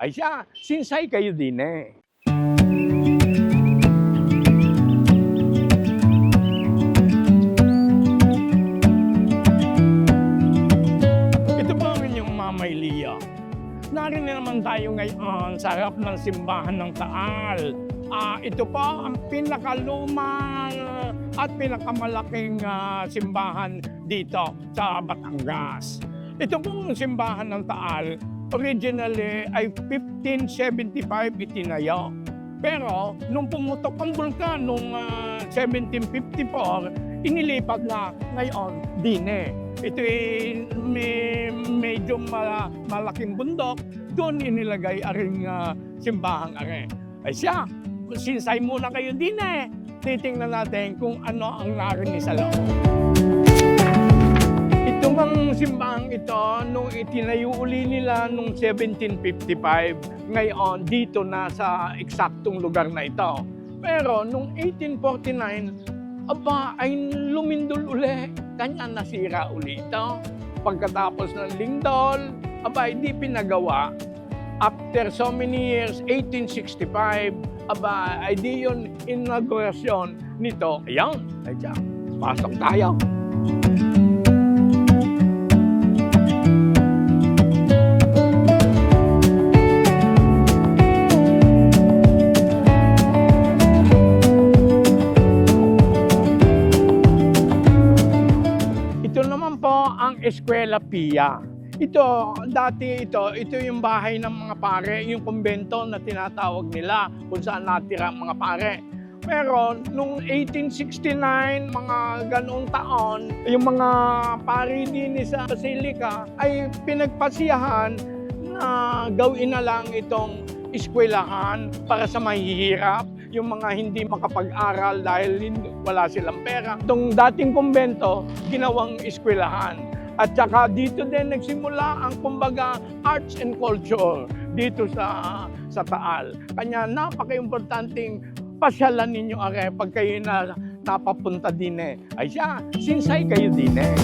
Ay siya, sinsay kayo din eh. Ito po ang inyong Mamay Lia. Narin na naman tayo ngayon sa harap ng simbahan ng Taal. Ito po ang pinakalumang at pinakamalaking simbahan dito sa Batangas. Ito pong simbahan ng Taal, originally ay 1575 itinayo. Pero nung pumutok ang bulkan noong 1754, inilipat na ngayon Dine. Ito ay medyo malaking bundok, doon inilagay aring simbahang are. Ay siya, sinsay muna kayo Dine. Titingnan natin kung ano ang narin sa loob. Itong ang simbahang ito, nung itinayo uli nila nung 1755, ngayon dito na sa eksaktong lugar na ito. Pero nung 1849, ay lumindol uli, kanya nasira uli ito. Pagkatapos ng lindol, hindi pinagawa. After so many years, 1865, ay di yun inaugurasyon nito. Ayan, pasok tayo. Ito naman po ang Eskwela Pia. Ito yung bahay ng mga pare, yung kumbento na tinatawag nila kung saan natira ang mga pare. Pero nung 1869, mga ganoong taon, yung mga pare din sa Basilica ay pinagpasiyahan na gawin na lang itong eskwelahan para sa mahihirap, yung mga hindi makapag-aral dahil wala silang pera. Itong dating kumbento, ginawang eskwelahan. At saka dito din nagsimula ang kumbaga arts and culture dito sa Taal. Kanya napaka-importanting pasyalan ninyo pag kayo na napapunta din eh. Ay siya, sinsay kayo din eh.